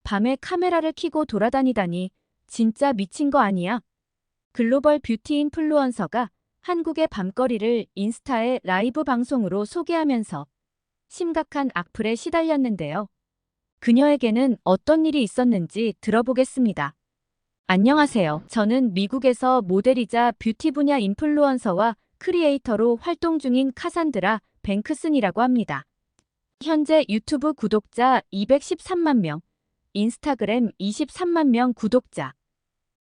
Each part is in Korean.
밤에 카메라를 켜고 돌아다니다니 진짜 미친 거 아니야? 글로벌 뷰티 인플루언서가 한국의 밤거리를 인스타에 라이브 방송으로 소개하면서 심각한 악플에 시달렸는데요. 그녀에게는 어떤 일이 있었는지 들어보겠습니다. 안녕하세요. 저는 미국에서 모델이자 뷰티 분야 인플루언서와 크리에이터로 활동 중인 카산드라 뱅크슨이라고 합니다. 현재 유튜브 구독자 213만 명, 인스타그램 23만 명 구독자,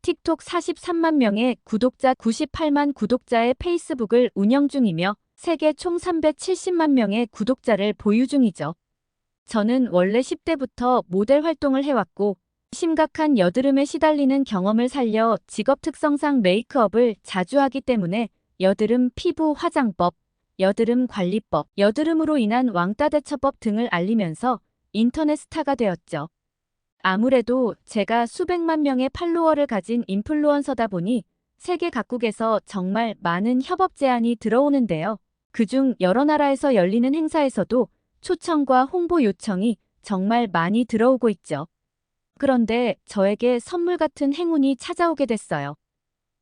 틱톡 43만 명의 구독자 98만 구독자의 페이스북을 운영 중이며 세계 총 370만 명의 구독자를 보유 중이죠. 저는 원래 10대부터 모델 활동을 해왔고 심각한 여드름에 시달리는 경험을 살려 직업 특성상 메이크업을 자주 하기 때문에 여드름 피부 화장법, 여드름 관리법, 여드름으로 인한 왕따 대처법 등을 알리면서 인터넷 스타가 되었죠. 아무래도 제가 수백만 명의 팔로워를 가진 인플루언서다 보니 세계 각국에서 정말 많은 협업 제안이 들어오는데요. 그중 여러 나라에서 열리는 행사에서도 초청과 홍보 요청이 정말 많이 들어오고 있죠. 그런데 저에게 선물 같은 행운이 찾아오게 됐어요.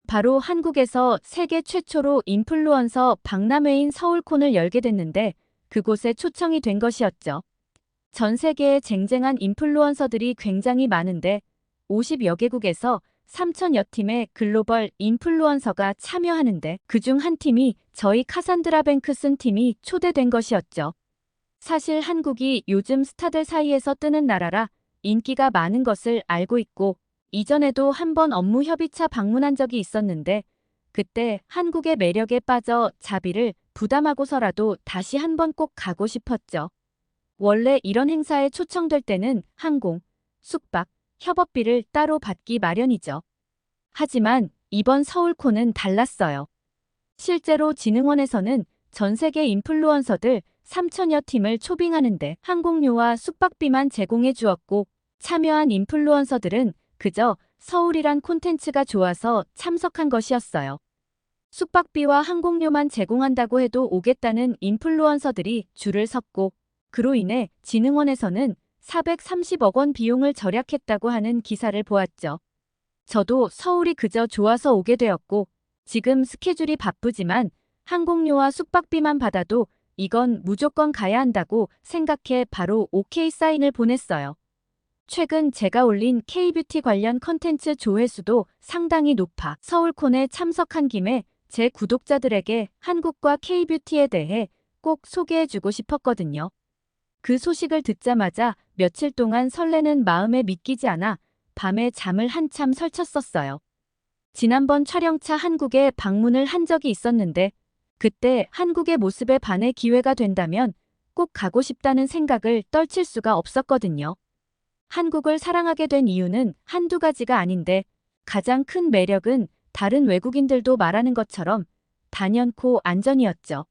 바로 한국에서 세계 최초로 인플루언서 박람회인 서울콘을 열게 됐는데 그곳에 초청이 된 것이었죠. 전 세계에 쟁쟁한 인플루언서들이 굉장히 많은데 50여 개국에서 3천여 팀의 글로벌 인플루언서가 참여하는데 그중 한 팀이 저희 카산드라 뱅크슨 팀이 초대된 것이었죠. 사실 한국이 요즘 스타들 사이에서 뜨는 나라라 인기가 많은 것을 알고 있고 이전에도 한번 업무 협의차 방문한 적이 있었는데 그때 한국의 매력에 빠져 자비를 부담하고서라도 다시 한번 꼭 가고 싶었죠. 원래 이런 행사에 초청될 때는 항공, 숙박, 협업비를 따로 받기 마련이죠. 하지만 이번 서울콘은 달랐어요. 실제로 진흥원에서는 전 세계 인플루언서들 3천여 팀을 초빙하는데 항공료와 숙박비만 제공해 주었고 참여한 인플루언서들은 그저 서울이란 콘텐츠가 좋아서 참석한 것이었어요. 숙박비와 항공료만 제공한다고 해도 오겠다는 인플루언서들이 줄을 섰고 그로 인해 진흥원에서는 430억 원 비용을 절약했다고 하는 기사를 보았죠. 저도 서울이 그저 좋아서 오게 되었고 지금 스케줄이 바쁘지만 항공료와 숙박비만 받아도 이건 무조건 가야 한다고 생각해 바로 오케이 사인을 보냈어요. 최근 제가 올린 K뷰티 관련 컨텐츠 조회수도 상당히 높아 서울콘에 참석한 김에 제 구독자들에게 한국과 K뷰티에 대해 꼭 소개해주고 싶었거든요. 그 소식을 듣자마자 며칠 동안 설레는 마음에 믿기지 않아 밤에 잠을 한참 설쳤었어요. 지난번 촬영차 한국에 방문을 한 적이 있었는데 그때 한국의 모습에 반해 기회가 된다면 꼭 가고 싶다는 생각을 떨칠 수가 없었거든요. 한국을 사랑하게 된 이유는 한두 가지가 아닌데 가장 큰 매력은 다른 외국인들도 말하는 것처럼 단연코 안전이었죠.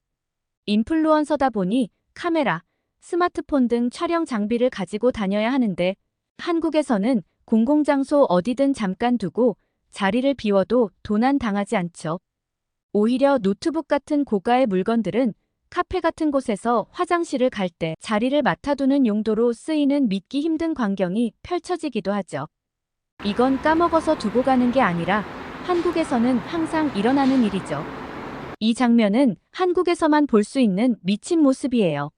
인플루언서다 보니 카메라, 스마트폰 등 촬영 장비를 가지고 다녀야 하는데 한국에서는 공공장소 어디든 잠깐 두고 자리를 비워도 도난 당하지 않죠. 오히려 노트북 같은 고가의 물건들은 카페 같은 곳에서 화장실을 갈 때 자리를 맡아두는 용도로 쓰이는 믿기 힘든 광경이 펼쳐지기도 하죠. 이건 까먹어서 두고 가는 게 아니라 한국에서는 항상 일어나는 일이죠. 이 장면은 한국에서만 볼 수 있는 미친 모습이에요.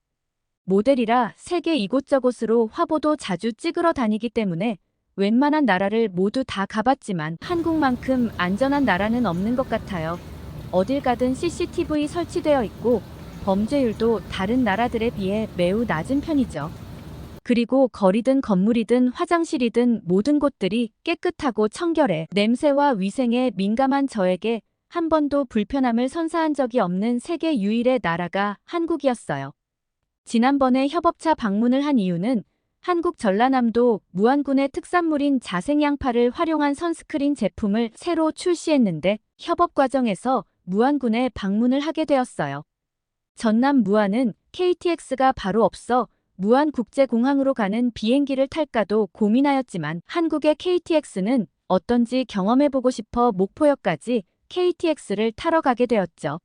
모델이라 세계 이곳저곳으로 화보도 자주 찍으러 다니기 때문에 웬만한 나라를 모두 다 가봤지만 한국만큼 안전한 나라는 없는 것 같아요. 어딜 가든 CCTV 설치되어 있고 범죄율도 다른 나라들에 비해 매우 낮은 편이죠. 그리고 거리든 건물이든 화장실이든 모든 곳들이 깨끗하고 청결해 냄새와 위생에 민감한 저에게 한 번도 불편함을 선사한 적이 없는 세계 유일의 나라가 한국이었어요. 지난번에 협업차 방문을 한 이유는 한국 전라남도 무안군의 특산물인 자생양파를 활용한 선스크린 제품을 새로 출시했는데 협업 과정에서 무안군에 방문을 하게 되었어요. 전남 무안은 KTX가 바로 없어 무안국제공항으로 가는 비행기를 탈까도 고민하였지만 한국의 KTX는 어떤지 경험해보고 싶어 목포역까지 KTX를 타러 가게 되었죠.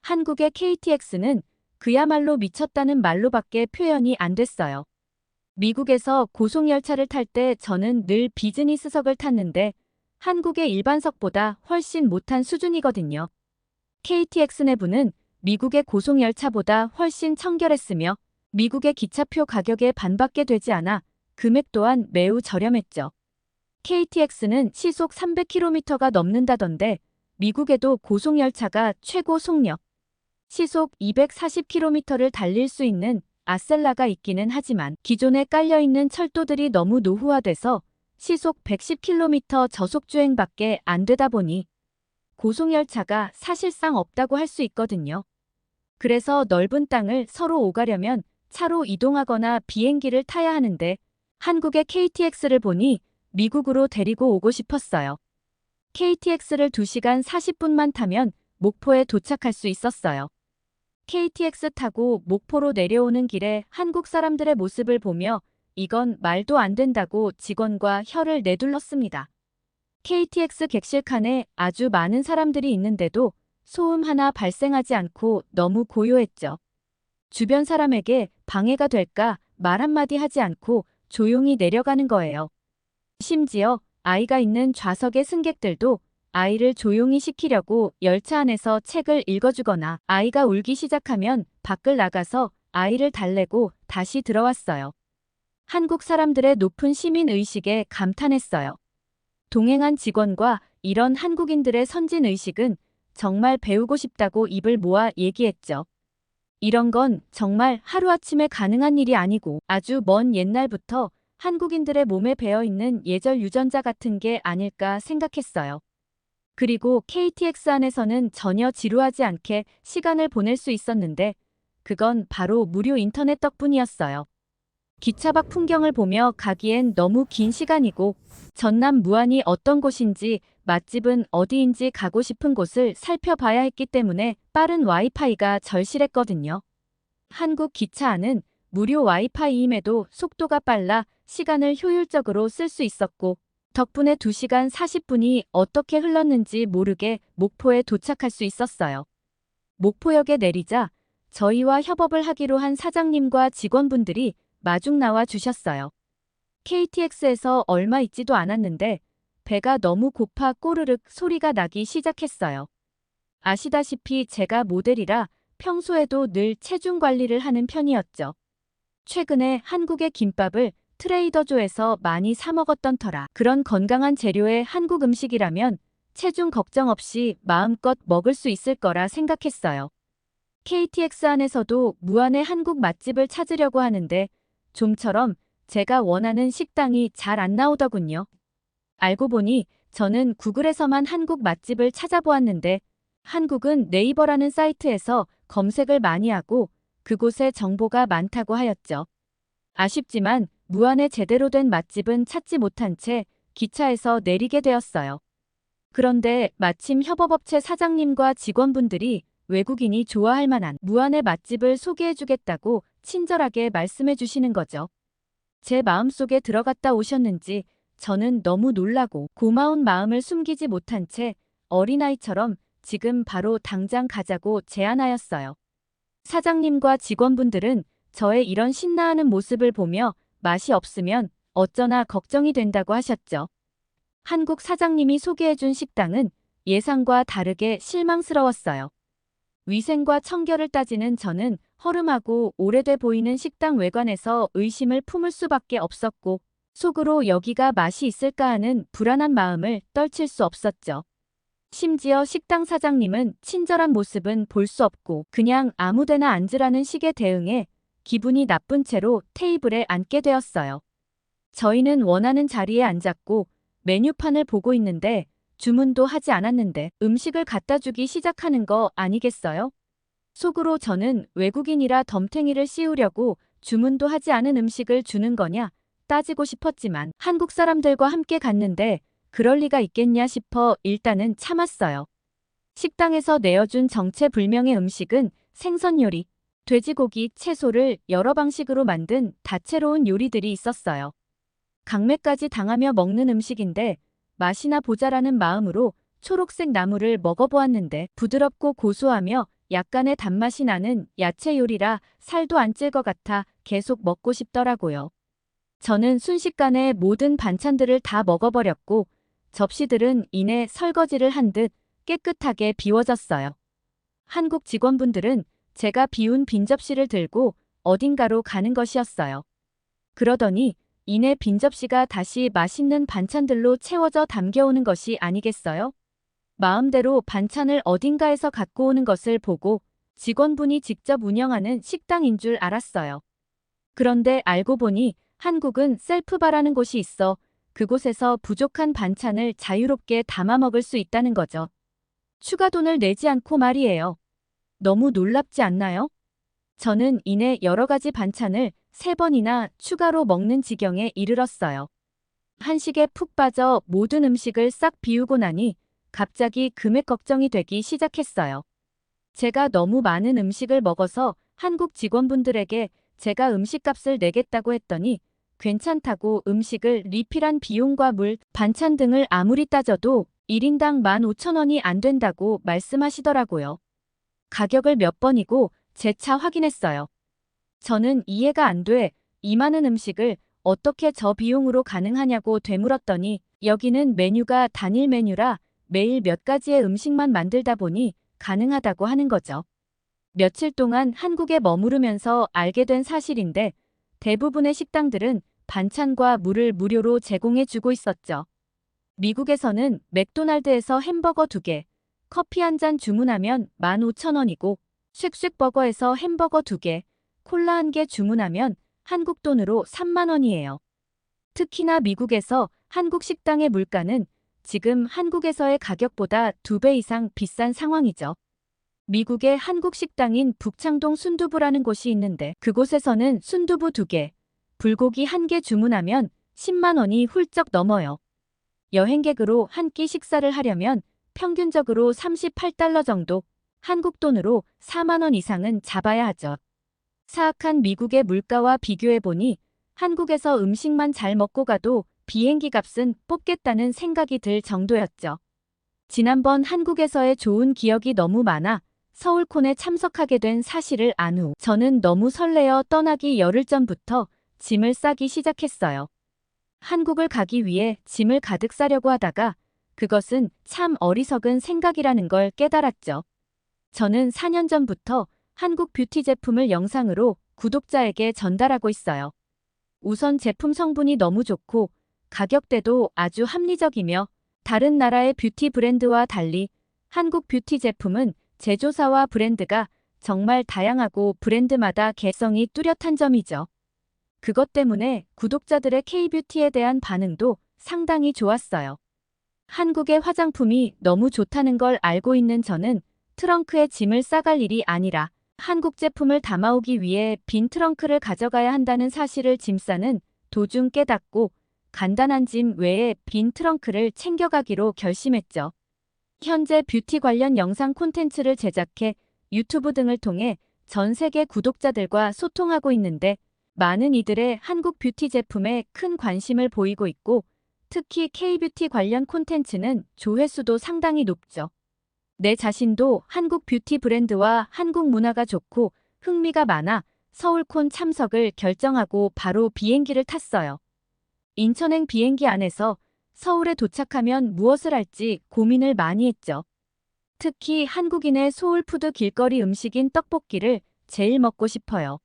한국의 KTX는 그야말로 미쳤다는 말로밖에 표현이 안 됐어요. 미국에서 고속열차를 탈 때 저는 늘 비즈니스석을 탔는데 한국의 일반석보다 훨씬 못한 수준이거든요. KTX 내부는 미국의 고속열차보다 훨씬 청결했으며 미국의 기차표 가격의 반밖에 되지 않아 금액 또한 매우 저렴했죠. KTX는 시속 300km가 넘는다던데 미국에도 고속열차가 최고 속력, 시속 240km를 달릴 수 있는 아셀라가 있기는 하지만 기존에 깔려있는 철도들이 너무 노후화돼서 시속 110km 저속주행밖에 안 되다 보니 고속열차가 사실상 없다고 할 수 있거든요. 그래서 넓은 땅을 서로 오가려면 차로 이동하거나 비행기를 타야 하는데 한국의 KTX를 보니 미국으로 데리고 오고 싶었어요. KTX를 2시간 40분만 타면 목포에 도착할 수 있었어요. KTX 타고 목포로 내려오는 길에 한국 사람들의 모습을 보며 이건 말도 안 된다고 직원과 혀를 내둘렀습니다. KTX 객실 칸에 아주 많은 사람들이 있는데도 소음 하나 발생하지 않고 너무 고요했죠. 주변 사람에게 방해가 될까 말 한마디 하지 않고 조용히 내려가는 거예요. 심지어 아이가 있는 좌석의 승객들도 아이를 조용히 시키려고 열차 안에서 책을 읽어주거나 아이가 울기 시작하면 밖을 나가서 아이를 달래고 다시 들어왔어요. 한국 사람들의 높은 시민의식에 감탄했어요. 동행한 직원과 이런 한국인들의 선진의식은 정말 배우고 싶다고 입을 모아 얘기했죠. 이런 건 정말 하루아침에 가능한 일이 아니고 아주 먼 옛날부터 한국인들의 몸에 배어있는 예절 유전자 같은 게 아닐까 생각했어요. 그리고 KTX 안에서는 전혀 지루하지 않게 시간을 보낼 수 있었는데 그건 바로 무료 인터넷 덕분이었어요. 기차 밖 풍경을 보며 가기엔 너무 긴 시간이고 전남 무안이 어떤 곳인지 맛집은 어디인지 가고 싶은 곳을 살펴봐야 했기 때문에 빠른 와이파이가 절실했거든요. 한국 기차 안은 무료 와이파이임에도 속도가 빨라 시간을 효율적으로 쓸 수 있었고 덕분에 2시간 40분이 어떻게 흘렀는지 모르게 목포에 도착할 수 있었어요. 목포역에 내리자 저희와 협업을 하기로 한 사장님과 직원분들이 마중 나와 주셨어요. KTX에서 얼마 있지도 않았는데 배가 너무 고파 꼬르륵 소리가 나기 시작했어요. 아시다시피 제가 모델이라 평소에도 늘 체중 관리를 하는 편이었죠. 최근에 한국의 김밥을 트레이더조에서 많이 사 먹었던 터라 그런 건강한 재료의 한국 음식이라면 체중 걱정 없이 마음껏 먹을 수 있을 거라 생각했어요. KTX 안에서도 무안의 한국 맛집을 찾으려고 하는데 좀처럼 제가 원하는 식당이 잘 안 나오더군요. 알고 보니 저는 구글에서만 한국 맛집을 찾아보았는데 한국은 네이버라는 사이트에서 검색을 많이 하고 그곳에 정보가 많다고 하였죠. 아쉽지만 무안의 제대로 된 맛집은 찾지 못한 채 기차에서 내리게 되었어요. 그런데 마침 협업업체 사장님과 직원분들이 외국인이 좋아할 만한 무안의 맛집을 소개해주겠다고 친절하게 말씀해 주시는 거죠. 제 마음속에 들어갔다 오셨는지 저는 너무 놀라고 고마운 마음을 숨기지 못한 채 어린아이처럼 지금 바로 당장 가자고 제안하였어요. 사장님과 직원분들은 저의 이런 신나하는 모습을 보며 맛이 없으면 어쩌나 걱정이 된다고 하셨죠. 한국 사장님이 소개해준 식당은 예상과 다르게 실망스러웠어요. 위생과 청결을 따지는 저는 허름하고 오래돼 보이는 식당 외관에서 의심을 품을 수밖에 없었고 속으로 여기가 맛이 있을까 하는 불안한 마음을 떨칠 수 없었죠. 심지어 식당 사장님은 친절한 모습은 볼 수 없고 그냥 아무데나 앉으라는 식의 대응에 기분이 나쁜 채로 테이블에 앉게 되었어요. 저희는 원하는 자리에 앉았고 메뉴판을 보고 있는데 주문도 하지 않았는데 음식을 갖다 주기 시작하는 거 아니겠어요? 속으로 저는 외국인이라 덤탱이를 씌우려고 주문도 하지 않은 음식을 주는 거냐 따지고 싶었지만 한국 사람들과 함께 갔는데 그럴 리가 있겠냐 싶어 일단은 참았어요. 식당에서 내어준 정체불명의 음식은 생선 요리, 돼지고기, 채소를 여러 방식으로 만든 다채로운 요리들이 있었어요. 강매까지 당하며 먹는 음식인데 맛이나 보자라는 마음으로 초록색 나물을 먹어보았는데 부드럽고 고소하며 약간의 단맛이 나는 야채 요리라 살도 안 찔 것 같아 계속 먹고 싶더라고요. 저는 순식간에 모든 반찬들을 다 먹어버렸고 접시들은 이내 설거지를 한 듯 깨끗하게 비워졌어요. 한국 직원분들은 제가 비운 빈 접시를 들고 어딘가로 가는 것이었어요. 그러더니 이내 빈 접시가 다시 맛있는 반찬들로 채워져 담겨오는 것이 아니겠어요? 마음대로 반찬을 어딘가에서 갖고 오는 것을 보고 직원분이 직접 운영하는 식당인 줄 알았어요. 그런데 알고 보니 한국은 셀프바라는 곳이 있어 그곳에서 부족한 반찬을 자유롭게 담아 먹을 수 있다는 거죠. 추가 돈을 내지 않고 말이에요. 너무 놀랍지 않나요? 저는 이내 여러 가지 반찬을 3번이나 추가로 먹는 지경에 이르렀어요. 한식에 푹 빠져 모든 음식을 싹 비우고 나니 갑자기 금액 걱정이 되기 시작했어요. 제가 너무 많은 음식을 먹어서 한국 직원분들에게 제가 음식값을 내겠다고 했더니 괜찮다고 음식을 리필한 비용과 물, 반찬 등을 아무리 따져도 1인당 15,000원이 안 된다고 말씀하시더라고요. 가격을 몇 번이고 재차 확인했어요. 저는 이해가 안 돼. 이 많은 음식을 어떻게 저 비용으로 가능하냐고 되물었더니 여기는 메뉴가 단일 메뉴라 매일 몇 가지의 음식만 만들다 보니 가능하다고 하는 거죠. 며칠 동안 한국에 머무르면서 알게 된 사실인데 대부분의 식당들은 반찬과 물을 무료로 제공해 주고 있었죠. 미국에서는 맥도날드에서 햄버거 2개, 커피 한 잔 주문하면 15,000원이고 쉑쉑버거에서 햄버거 2개, 콜라 1개 주문하면 한국 돈으로 30,000원이에요. 특히나 미국에서 한국 식당의 물가는 지금 한국에서의 가격보다 2배 이상 비싼 상황이죠. 미국의 한국 식당인 북창동 순두부라는 곳이 있는데 그곳에서는 순두부 2개, 불고기 1개 주문하면 10만 원이 훌쩍 넘어요. 여행객으로 한 끼 식사를 하려면 평균적으로 38달러 정도, 한국 돈으로 4만 원 이상은 잡아야 하죠. 사악한 미국의 물가와 비교해보니 한국에서 음식만 잘 먹고 가도 비행기 값은 뽑겠다는 생각이 들 정도였죠. 지난번 한국에서의 좋은 기억이 너무 많아 서울콘에 참석하게 된 사실을 안 후 저는 너무 설레어 떠나기 열흘 전부터 짐을 싸기 시작했어요. 한국을 가기 위해 짐을 가득 싸려고 하다가 그것은 참 어리석은 생각이라는 걸 깨달았죠. 저는 4년 전부터 한국 뷰티 제품을 영상으로 구독자에게 전달하고 있어요. 우선 제품 성분이 너무 좋고 가격대도 아주 합리적이며 다른 나라의 뷰티 브랜드와 달리 한국 뷰티 제품은 제조사와 브랜드가 정말 다양하고 브랜드마다 개성이 뚜렷한 점이죠. 그것 때문에 구독자들의 K-뷰티에 대한 반응도 상당히 좋았어요. 한국의 화장품이 너무 좋다는 걸 알고 있는 저는 트렁크에 짐을 싸갈 일이 아니라 한국 제품을 담아오기 위해 빈 트렁크를 가져가야 한다는 사실을 짐 싸는 도중 깨닫고 간단한 짐 외에 빈 트렁크를 챙겨가기로 결심했죠. 현재 뷰티 관련 영상 콘텐츠를 제작해 유튜브 등을 통해 전 세계 구독자들과 소통하고 있는데 많은 이들의 한국 뷰티 제품에 큰 관심을 보이고 있고 특히 K-뷰티 관련 콘텐츠는 조회수도 상당히 높죠. 내 자신도 한국 뷰티 브랜드와 한국 문화가 좋고 흥미가 많아 서울콘 참석을 결정하고 바로 비행기를 탔어요. 인천행 비행기 안에서 서울에 도착하면 무엇을 할지 고민을 많이 했죠. 특히 한국인의 소울푸드 길거리 음식인 떡볶이를 제일 먹고 싶어요.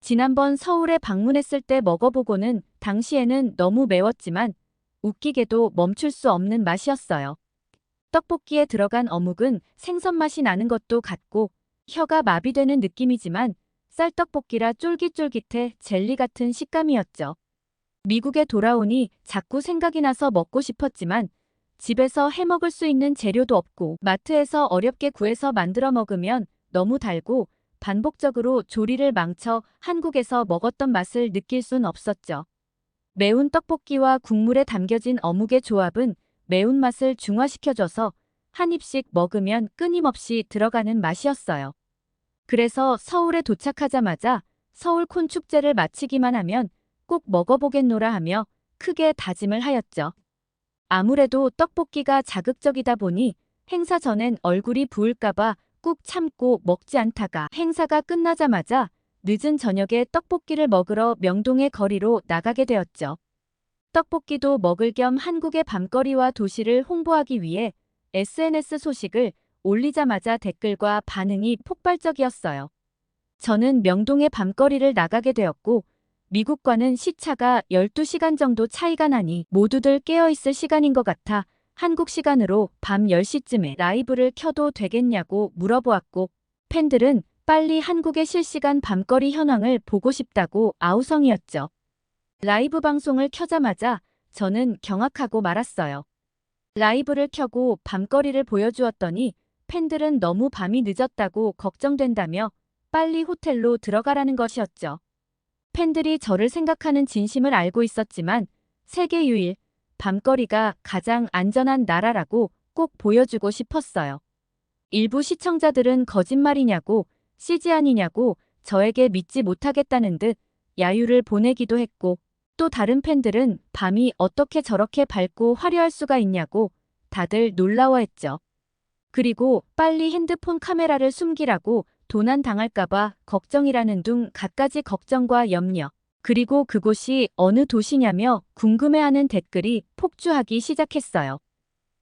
지난번 서울에 방문했을 때 먹어보고는 당시에는 너무 매웠지만 웃기게도 멈출 수 없는 맛이었어요. 떡볶이에 들어간 어묵은 생선 맛이 나는 것도 같고 혀가 마비되는 느낌이지만 쌀떡볶이라 쫄깃쫄깃해 젤리 같은 식감이었죠. 미국에 돌아오니 자꾸 생각이 나서 먹고 싶었지만 집에서 해먹을 수 있는 재료도 없고 마트에서 어렵게 구해서 만들어 먹으면 너무 달고 반복적으로 조리를 망쳐 한국에서 먹었던 맛을 느낄 순 없었죠. 매운 떡볶이와 국물에 담겨진 어묵의 조합은 매운맛을 중화시켜줘서 한 입씩 먹으면 끊임없이 들어가는 맛이었어요. 그래서 서울에 도착하자마자 서울콘 축제를 마치기만 하면 꼭 먹어보겠노라 하며 크게 다짐을 하였죠. 아무래도 떡볶이가 자극적이다 보니 행사 전엔 얼굴이 부을까봐 꾹 참고 먹지 않다가 행사가 끝나자마자 늦은 저녁에 떡볶이를 먹으러 명동의 거리로 나가게 되었죠. 떡볶이도 먹을 겸 한국의 밤거리와 도시를 홍보하기 위해 SNS 소식을 올리자마자 댓글과 반응이 폭발적이었어요. 저는 명동의 밤거리를 나가게 되었고 미국과는 시차가 12시간 정도 차이가 나니 모두들 깨어있을 시간인 것 같아 한국 시간으로 밤 10시쯤에 라이브를 켜도 되겠냐고 물어보았고 팬들은 빨리 한국의 실시간 밤거리 현황을 보고 싶다고 아우성이었죠. 라이브 방송을 켜자마자 저는 경악하고 말았어요. 라이브를 켜고 밤거리를 보여주었더니 팬들은 너무 밤이 늦었다고 걱정된다며 빨리 호텔로 들어가라는 것이었죠. 팬들이 저를 생각하는 진심을 알고 있었지만 세계 유일 밤거리가 가장 안전한 나라라고 꼭 보여주고 싶었어요. 일부 시청자들은 거짓말이냐고 CG 아니냐고 저에게 믿지 못하겠다는 듯 야유를 보내기도 했고 또 다른 팬들은 밤이 어떻게 저렇게 밝고 화려할 수가 있냐고 다들 놀라워했죠. 그리고 빨리 핸드폰 카메라를 숨기라고 도난당할까봐 걱정이라는 둥 갖가지 걱정과 염려, 그리고 그곳이 어느 도시냐며 궁금해하는 댓글이 폭주하기 시작했어요.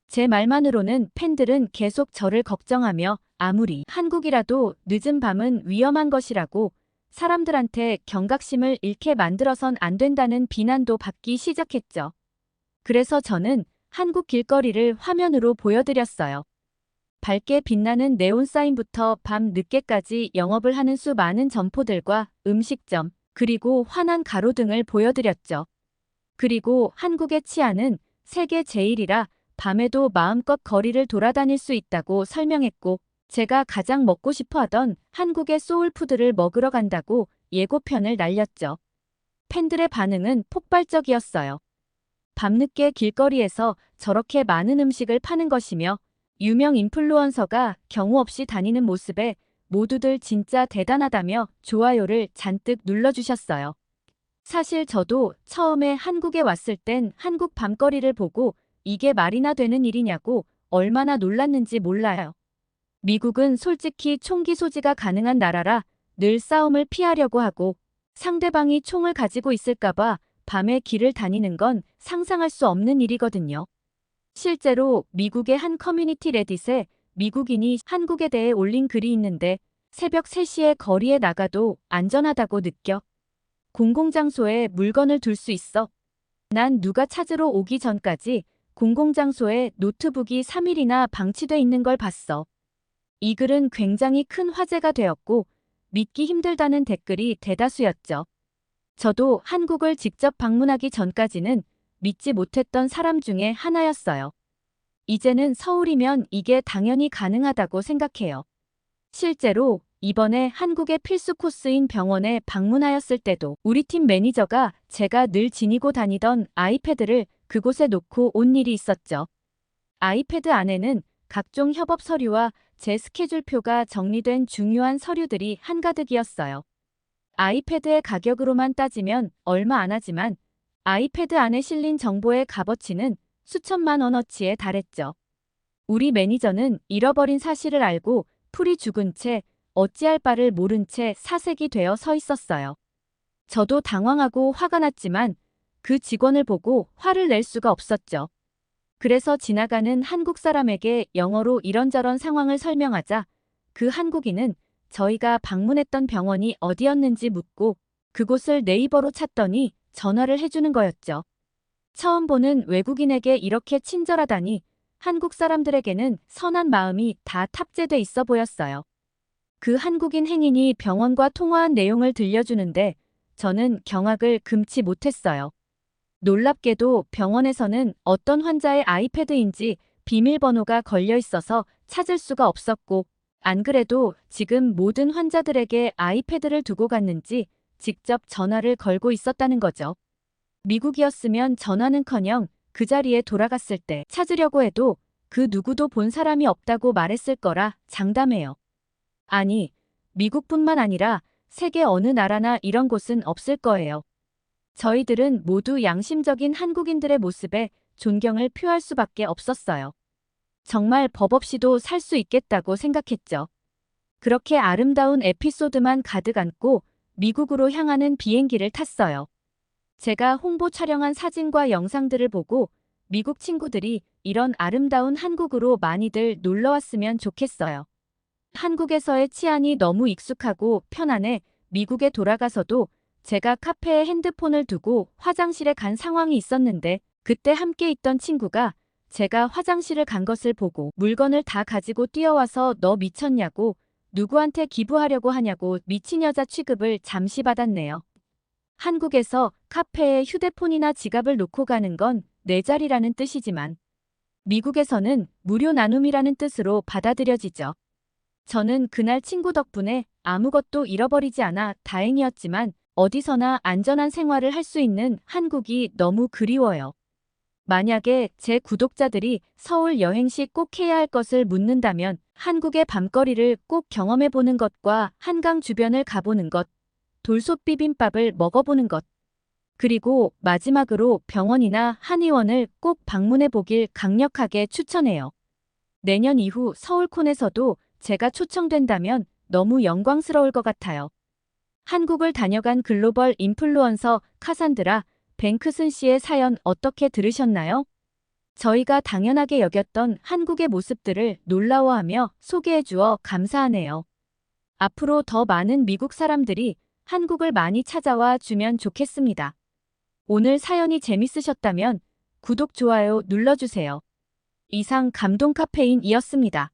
제 말만으로는 팬들은 계속 저를 걱정하며 아무리 한국이라도 늦은 밤은 위험한 것이라고 사람들한테 경각심을 잃게 만들어선 안 된다는 비난도 받기 시작했죠. 그래서 저는 한국 길거리를 화면으로 보여드렸어요. 밝게 빛나는 네온 사인부터 밤 늦게까지 영업을 하는 수많은 점포들과 음식점, 그리고 환한 가로등을 보여드렸죠. 그리고 한국의 치안은 세계 제일이라 밤에도 마음껏 거리를 돌아다닐 수 있다고 설명했고 제가 가장 먹고 싶어 하던 한국의 소울푸드를 먹으러 간다고 예고편을 날렸죠. 팬들의 반응은 폭발적이었어요. 밤늦게 길거리에서 저렇게 많은 음식을 파는 것이며 유명 인플루언서가 경우 없이 다니는 모습에 모두들 진짜 대단하다며 좋아요를 잔뜩 눌러주셨어요. 사실 저도 처음에 한국에 왔을 땐 한국 밤거리를 보고 이게 말이나 되는 일이냐고 얼마나 놀랐는지 몰라요. 미국은 솔직히 총기 소지가 가능한 나라라 늘 싸움을 피하려고 하고 상대방이 총을 가지고 있을까봐 밤에 길을 다니는 건 상상할 수 없는 일이거든요. 실제로 미국의 한 커뮤니티 레딧에 미국인이 한국에 대해 올린 글이 있는데 새벽 3시에 거리에 나가도 안전하다고 느껴. 공공장소에 물건을 둘 수 있어. 난 누가 찾으러 오기 전까지 공공장소에 노트북이 3일이나 방치돼 있는 걸 봤어. 이 글은 굉장히 큰 화제가 되었고 믿기 힘들다는 댓글이 대다수였죠. 저도 한국을 직접 방문하기 전까지는 믿지 못했던 사람 중에 하나였어요. 이제는 서울이면 이게 당연히 가능하다고 생각해요. 실제로 이번에 한국의 필수 코스인 병원에 방문하였을 때도 우리 팀 매니저가 제가 늘 지니고 다니던 아이패드를 그곳에 놓고 온 일이 있었죠. 아이패드 안에는 각종 협업 서류와 제 스케줄표가 정리된 중요한 서류들이 한가득이었어요. 아이패드의 가격으로만 따지면 얼마 안 하지만 아이패드 안에 실린 정보의 값어치는 수천만 원어치에 달했죠. 우리 매니저는 잃어버린 사실을 알고 풀이 죽은 채 어찌할 바를 모른 채 사색이 되어 서 있었어요. 저도 당황하고 화가 났지만 그 직원을 보고 화를 낼 수가 없었죠. 그래서 지나가는 한국 사람에게 영어로 이런저런 상황을 설명하자 그 한국인은 저희가 방문했던 병원이 어디였는지 묻고 그곳을 네이버로 찾더니 전화를 해주는 거였죠. 처음 보는 외국인에게 이렇게 친절하다니 한국 사람들에게는 선한 마음이 다 탑재돼 있어 보였어요. 그 한국인 행인이 병원과 통화한 내용을 들려주는데 저는 경악을 금치 못했어요. 놀랍게도 병원에서는 어떤 환자의 아이패드인지 비밀번호가 걸려 있어서 찾을 수가 없었고 안 그래도 지금 모든 환자들에게 아이패드를 두고 갔는지 직접 전화를 걸고 있었다는 거죠. 미국이었으면 전화는커녕 그 자리에 돌아갔을 때 찾으려고 해도 그 누구도 본 사람이 없다고 말했을 거라 장담해요. 아니, 미국뿐만 아니라 세계 어느 나라나 이런 곳은 없을 거예요. 저희들은 모두 양심적인 한국인들의 모습에 존경을 표할 수밖에 없었어요. 정말 법 없이도 살 수 있겠다고 생각했죠. 그렇게 아름다운 에피소드만 가득 안고 미국으로 향하는 비행기를 탔어요. 제가 홍보 촬영한 사진과 영상들을 보고 미국 친구들이 이런 아름다운 한국으로 많이들 놀러 왔으면 좋겠어요. 한국에서의 치안이 너무 익숙하고 편안해 미국에 돌아가서도 제가 카페에 핸드폰을 두고 화장실에 간 상황이 있었는데 그때 함께 있던 친구가 제가 화장실을 간 것을 보고 물건을 다 가지고 뛰어와서 너 미쳤냐고 누구한테 기부하려고 하냐고 미친 여자 취급을 잠시 받았네요. 한국에서 카페에 휴대폰이나 지갑을 놓고 가는 건 내 자리라는 뜻이지만 미국에서는 무료 나눔이라는 뜻으로 받아들여지죠. 저는 그날 친구 덕분에 아무것도 잃어버리지 않아 다행이었지만 어디서나 안전한 생활을 할 수 있는 한국이 너무 그리워요. 만약에 제 구독자들이 서울 여행 시 꼭 해야 할 것을 묻는다면 한국의 밤거리를 꼭 경험해 보는 것과 한강 주변을 가보는 것, 돌솥 비빔밥을 먹어보는 것, 그리고 마지막으로 병원이나 한의원을 꼭 방문해 보길 강력하게 추천해요. 내년 이후 서울콘에서도 제가 초청된다면 너무 영광스러울 것 같아요. 한국을 다녀간 글로벌 인플루언서 카산드라 뱅크슨 씨의 사연 어떻게 들으셨나요? 저희가 당연하게 여겼던 한국의 모습들을 놀라워하며 소개해주어 감사하네요. 앞으로 더 많은 미국 사람들이 한국을 많이 찾아와 주면 좋겠습니다. 오늘 사연이 재밌으셨다면 구독, 좋아요 눌러주세요. 이상 감동 카페인이었습니다.